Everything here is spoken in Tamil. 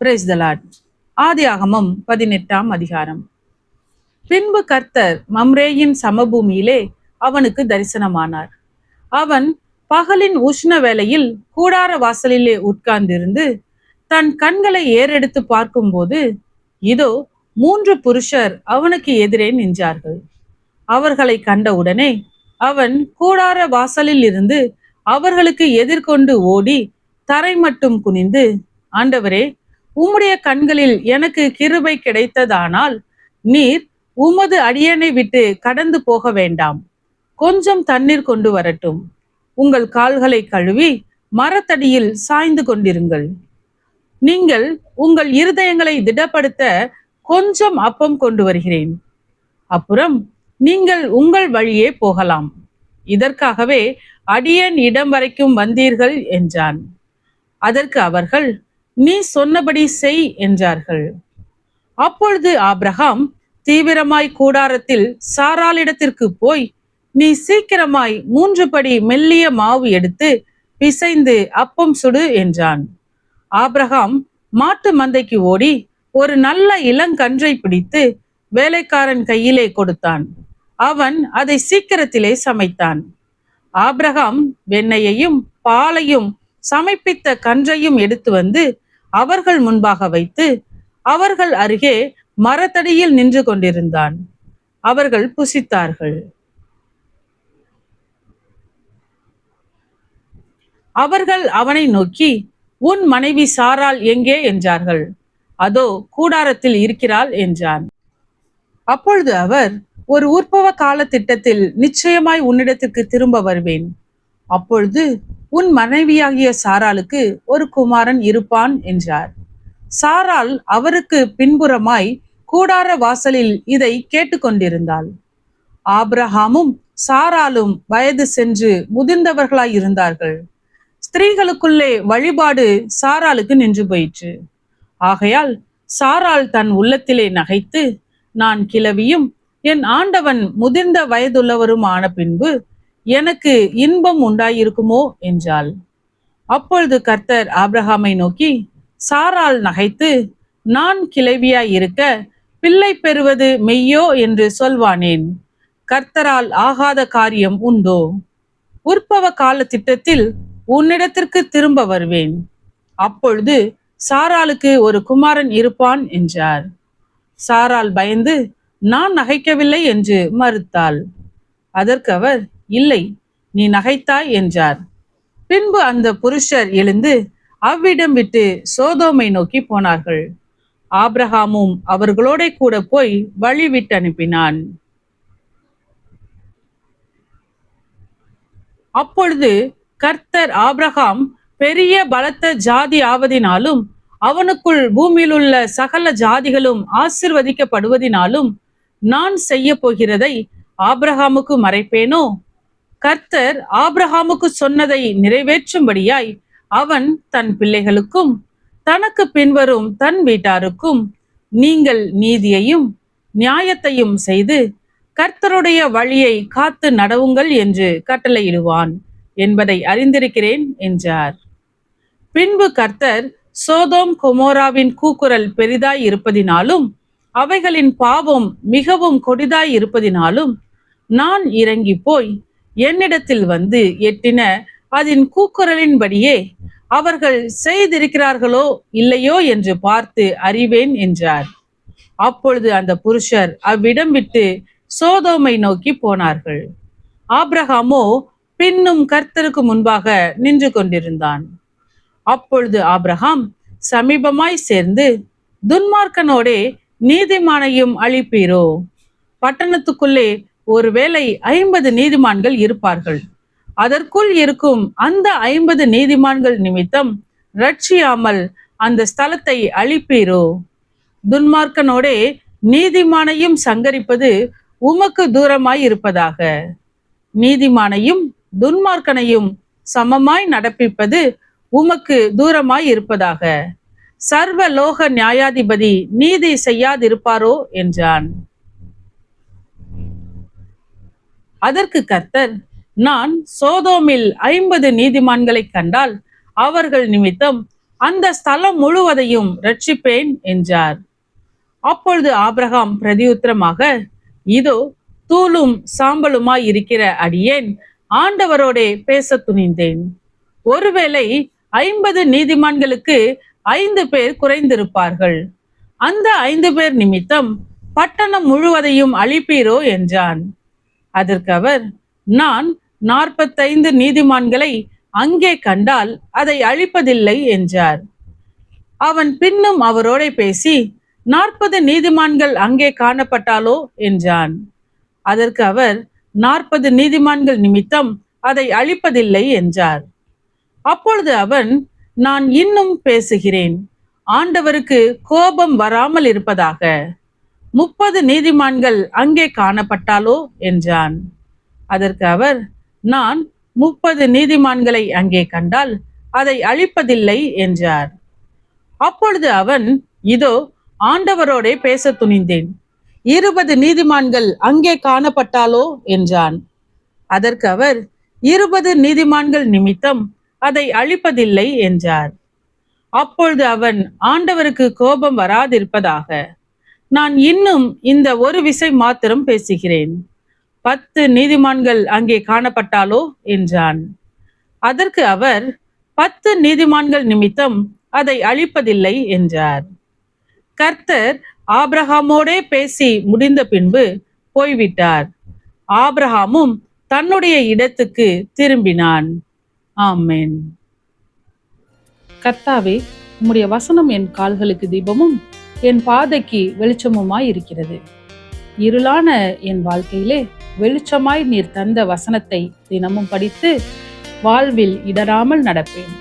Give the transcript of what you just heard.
Praise the Lord. ஆதியாகமம் 18ஆம் அதிகாரம். பின்பு கர்த்தர் மம்ரேயின் சமபூமியிலே அவனுக்கு தரிசனமானார். அவன் பகலின் உஷ்ண வேளையில் கூடார வாசலிலே உட்கார்ந்திருந்து தன் கண்களை ஏறெடுத்து பார்க்கும்போது, இதோ 3 புருஷர் அவனுக்கு எதிரே நின்றார்கள். அவர்களை கண்டவுடனே அவன் கூடார வாசலில் இருந்து அவர்களுக்கு எதிர்கொண்டு ஓடி தரை மட்டும் குனிந்து, ஆண்டவரே, உம்முடைய கண்களில் எனக்கு கிருபை கிடைத்ததானால் நீர் உமது அடியனை விட்டு கடந்து போக வேண்டாம். கொஞ்சம் தண்ணீர் கொண்டு வரட்டும். உங்கள் கால்களை கழுவி மரத்தடியில் சாய்ந்து கொண்டிருங்கள். நீங்கள் உங்கள் இருதயங்களை திடப்படுத்த கொஞ்சம் அப்பம் கொண்டு வருகிறேன். அப்புறம் நீங்கள் உங்கள் வழியே போகலாம். இதற்காகவே அடியேன் இடம் வரைக்கும் வந்தீர்கள் என்றான். அதற்கு அவர்கள், நீ சொன்னபடி செய் என்றார்கள். அப்பொழுது ஆபிரகாம் தீவிரமாய் கூடாரத்தில் சாராளிடத்திற்கு போய், நீ சீக்கிரமாய் 3 படி மெல்லிய மாவு எடுத்து பிசைந்து அப்பம் சுடு என்றான். ஆபிரகாம் மாட்டு மந்தைக்கு ஓடி ஒரு நல்ல இளங்கன்றை பிடித்து வேலைக்காரன் கையிலே கொடுத்தான். அவன் அதை சீக்கிரத்திலே சமைத்தான். ஆபிரகாம் வெண்ணெயையும் பாலையும் சமைப்பித்த கன்றையும் எடுத்து வந்து அவர்கள் முன்பாக வைத்து அவர்கள் அருகே மரத்தடியில் நின்று கொண்டிருந்தான். அவர்கள் புசித்தார்கள். அவர்கள் அவனை நோக்கி, உன் மனைவி சாராள் எங்கே என்றார்கள். அதோ கூடாரத்தில் இருக்கிறாள் என்றான். அப்பொழுது அவர், ஒரு உற்பவ கால திட்டத்தில் நிச்சயமாய் உன்னிடத்திற்கு திரும்ப வருவேன். அப்பொழுது உன் மனைவியாகிய சாராளுக்கு ஒரு குமாரன் இருப்பான் என்றார். சாராள் அவருக்கு பின்புறமாய் கூடார வாசலில் இதை கேட்டுக்கொண்டிருந்தாள். ஆபிரகாமும் சாராளும் வயது சென்று முதிர்ந்தவர்களாய் இருந்தார்கள். ஸ்திரீகளுக்குள்ளே வழிபாடு சாராளுக்கு நின்று போயிற்று. ஆகையால் சாராள் தன் உள்ளத்திலே நகைத்து, நான் கிழவியும் என் ஆண்டவன் முதிர்ந்த வயதுள்ளவரும் ஆன பின்பு எனக்கு இன்பம் உண்டாயிருக்குமோ என்றாள். அப்பொழுது கர்த்தர் ஆபிரகாமை நோக்கி, சாராள் நகைத்து, நான் கிழவியாய் இருக்க பிள்ளை பெறுவது மெய்யோ என்று சொல்வானேன்? கர்த்தரால் ஆகாத காரியம் உண்டோ? உற்பவ கால திட்டத்தில் உன்னிடத்திற்கு திரும்ப வருவேன். அப்பொழுது சாராளுக்கு ஒரு குமாரன் இருப்பான் என்றார். சாராள் பயந்து, நான் நகைக்கவில்லை என்று மறுத்தாள். அதற்கு அவர், இல்லை, நீ நகைத்தாய் என்றார். பின்பு அந்த புருஷர் எழுந்து அவ்விடம் விட்டு சோதோமை நோக்கி போனார்கள். ஆபிரகாமும் அவர்களோட கூட போய் வழி விட்டு அனுப்பினான். அப்பொழுது கர்த்தர் ஆபிரகாம் பெரிய பலத்த ஜாதி ஆவதினாலும் அவனுக்குள் பூமியில் உள்ள சகல ஜாதிகளும் ஆசீர்வதிக்கப்படுவதினாலும் நான் செய்ய போகிறதை ஆபிரகாமுக்கு மறைப்பேனோ? கர்த்தர் ஆபிரகாமுக்கு சொன்னதை நிறைவேற்றும்படியாய் அவன் தன் பிள்ளைகளுக்கும் தனக்கு பின்வரும் தன் வீட்டாருக்கும் நீங்கள் நீதியையும் நியாயத்தையும் செய்து கர்த்தருடைய வழியை காத்து நடவுங்கள் என்று கட்டளையிடுவான் என்பதை அறிந்திருக்கிறேன் என்றார். பின்பு கர்த்தர் சோதோம் கொமோராவின் கூக்குரல் பெரிதாய் இருப்பதினாலும் அவைகளின் பாவம் மிகவும் கொடிதாய் இருப்பதினாலும் நான் இறங்கி போய் என்னிடத்தில் வந்து எட்டின அதன் கூக்குரலின்படியே அவர்கள் செய்திருக்கிறார்களோ இல்லையோ என்று பார்த்து அறிவேன் என்றார். அப்பொழுது அந்த புருஷர் அவ்விடம் விட்டு சோதோமை நோக்கி போனார்கள். ஆபிரகாமோ பின்னும் கர்த்தருக்கு முன்பாக நின்று கொண்டிருந்தான். அப்பொழுது ஆபிரகாம் சமீபமாய் சேர்ந்து, துன்மார்க்கனோடே நீதிமானையும் அழிப்பீரோ? பட்டணத்துக்குள்ளே ஒருவேளை 50 நீதிமான்கள் இருப்பார்கள். அதற்குள் இருக்கும் அந்த 50 நீதிமான்கள் நிமித்தம் ரட்சியாமல் அந்த ஸ்தலத்தை அழிப்பீரோ? துன்மார்க்கனோடே நீதிமானையும் சங்கரிப்பது உமக்கு தூரமாய் இருப்பதாக. நீதிமானையும் துன்மார்க்கனையும் சமமாய் நடப்பிப்பது உமக்கு தூரமாய் இருப்பதாக. சர்வ லோக நியாயாதிபதி நீதி செய்யாதிருப்பாரோ என்றான். அதற்கு கர்த்தர், நான் சோதோமில் 50 நீதிமான்களை கண்டால் அவர்கள் நிமித்தம் அந்த ஸ்தலம் முழுவதையும் ரட்சிப்பேன் என்றார். அப்பொழுது ஆபிரகாம் பிரதியுத்தரமாக, இதோ தூளும் சாம்பலுமாய் இருக்கிற அடியேன் ஆண்டவரோடே பேச துணிந்தேன். ஒருவேளை 50 நீதிமான்களுக்கு 5 பேர் குறைந்திருப்பார்கள். அந்த 5 பேர் நிமித்தம் பட்டணம் முழுவதையும் அழிப்பீரோ என்றான். அதற்கு அவர், நான் 45 நீதிமான்களை அங்கே கண்டால் அதை அழிப்பதில்லை என்றார். அவன் பின்னும் அவரோட பேசி, 40 நீதிமான்கள் அங்கே காணப்பட்டாலோ என்றான். அதற்கு அவர், 40 நீதிமான்கள் நிமித்தம் அதை அழிப்பதில்லை என்றார். அப்பொழுது அவன், நான் இன்னும் பேசுகிறேன், ஆண்டவருக்கு கோபம் வராமல் இருப்பதாக. 30 நீதிமான்கள் அங்கே காணப்பட்டாலோ என்றான். அதற்கு அவர், நான் 30 நீதிமான்களை அங்கே கண்டால் அதை அழிப்பதில்லை என்றார். அப்பொழுது அவன், இதோ ஆண்டவரோட பேச துணிந்தேன், 20 நீதிமான்கள் அங்கே காணப்பட்டாலோ என்றான். அதற்கு அவர், 20 நீதிமான்கள் நிமித்தம் அதை அழிப்பதில்லை என்றார். அப்பொழுது அவன், ஆண்டவருக்கு கோபம் வராதிருப்பதாக, நான் இன்னும் இந்த ஒரு விசை மாத்திரம் பேசுகிறேன், 10 நீதிமான்கள் அங்கே காணப்பட்டாலோ என்றான். அதற்கு அவர், 10 நீதிமான்கள் நிமித்தம் அதை அழிப்பதில்லை என்றார். கர்த்தர் ஆபிரகாமோடே பேசி முடிந்த பின்பு போய்விட்டார். ஆபிரகாமும் தன்னுடைய இடத்துக்கு திரும்பினான். ஆமென். கர்த்தாவே, உம்முடைய வசனம் என் கால்களுக்கு தீபமும் என் பாதைக்கு வெளிச்சமுமாய் இருக்கிறது. இருளான என் வாழ்க்கையிலே வெளிச்சமாய் நீர் தந்த வசனத்தை தினமும் படித்து வாழ்வில் இடராமல் நடப்பேன்.